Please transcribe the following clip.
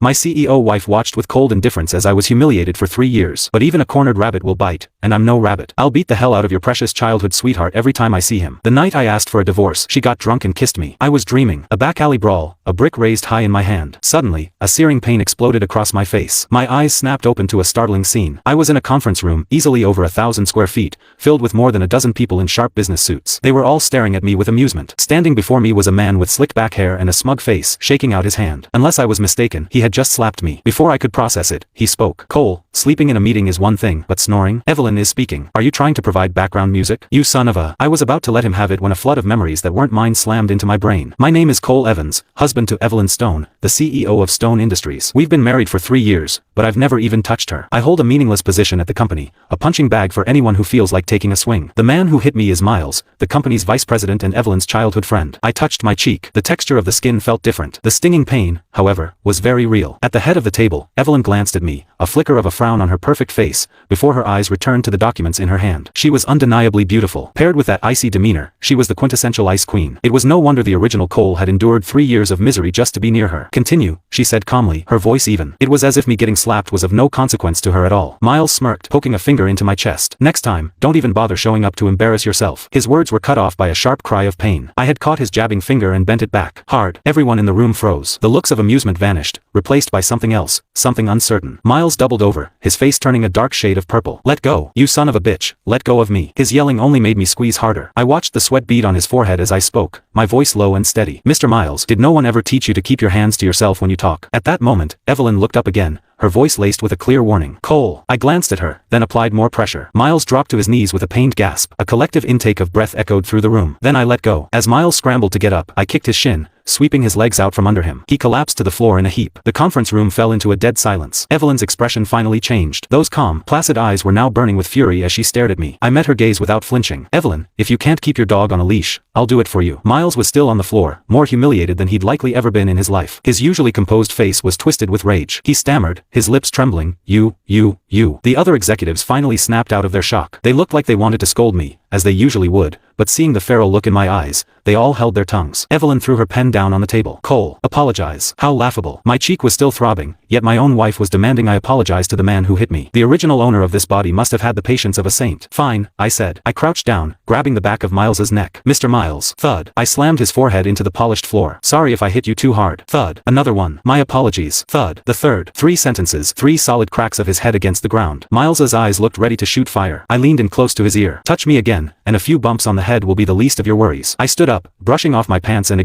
My CEO wife watched with cold indifference as I was humiliated for 3 years. But even a cornered rabbit will bite, and I'm no rabbit. I'll beat the hell out of your precious childhood sweetheart every time I see him. The night I asked for a divorce, she got drunk and kissed me. I was dreaming. A back alley brawl, a brick raised high in my hand. Suddenly, a searing pain exploded across my face. My eyes snapped open to a startling scene. I was in a conference room, easily over 1,000 square feet, filled with more than a dozen people in sharp business suits. They were all staring at me with amusement. Standing before me was a man with slick back hair and a smug face, shaking out his hand. Unless I was mistaken, he had just slapped me. Before I could process it, he spoke. Cole, sleeping in a meeting is one thing, but snoring? Evelyn is speaking. Are you trying to provide background music? You son of a... I was about to let him have it when a flood of memories that weren't mine slammed into my brain. My name is Cole Evans, husband to Evelyn Stone, the CEO of Stone Industries. We've been married for 3 years, but I've never even touched her. I hold a meaningless position at the company, a punching bag for anyone who feels like taking a swing. The man who hit me is Miles, the company's vice president and Evelyn's childhood friend. I touched my cheek. The texture of the skin felt different. The stinging pain, however, was very real. At the head of the table, Evelyn glanced at me, a flicker of a frown on her perfect face, before her eyes returned to the documents in her hand. She was undeniably beautiful. Paired with that icy demeanor, she was the quintessential ice queen. It was no wonder the original Cole had endured 3 years of misery just to be near her. Continue, she said calmly, her voice even. It was as if me getting slapped was of no consequence to her at all. Miles smirked, poking a finger into my chest. Next time, don't even bother showing up to embarrass yourself. His words were cut off by a sharp cry of pain. I had caught his jabbing finger and bent it back. Hard. Everyone in the room froze. The looks of amusement vanished, replaced by something else, something uncertain. Miles doubled over, his face turning a dark shade of purple. Let go. You son of a bitch. Let go of me. His yelling only made me squeeze harder. I watched the sweat bead on his forehead as I spoke, my voice low and steady. Mr. Miles, did no one ever teach you to keep your hands to yourself when you talk? At that moment, Evelyn looked up again, her voice laced with a clear warning. Cole. I glanced at her, then applied more pressure. Miles dropped to his knees with a pained gasp. A collective intake of breath echoed through the room. Then I let go. As Miles scrambled to get up, I kicked his shin, sweeping his legs out from under him. He collapsed to the floor in a heap. The conference room fell into a dead silence. Evelyn's expression finally changed. Those calm, placid eyes were now burning with fury as she stared at me. I met her gaze without flinching. Evelyn, if you can't keep your dog on a leash, I'll do it for you. Miles was still on the floor, more humiliated than he'd likely ever been in his life. His usually composed face was twisted with rage. He stammered, his lips trembling. You. The other executives finally snapped out of their shock. They looked like they wanted to scold me, as they usually would, but seeing the feral look in my eyes, they all held their tongues. Evelyn threw her pen down on the table. Cole, apologize. How laughable. My cheek was still throbbing, yet my own wife was demanding I apologize to the man who hit me. The original owner of this body must have had the patience of a saint. Fine, I said. I crouched down, grabbing the back of Miles's neck. Mr. Miles. Thud. I slammed his forehead into the polished floor. Sorry if I hit you too hard. Thud. Another one. My apologies. Thud. The third. 3 sentences. 3 solid cracks of his head against the ground. Miles's eyes looked ready to shoot fire. I leaned in close to his ear. Touch me again, and a few bumps on the head will be the least of your worries. I stood up, brushing off my pants and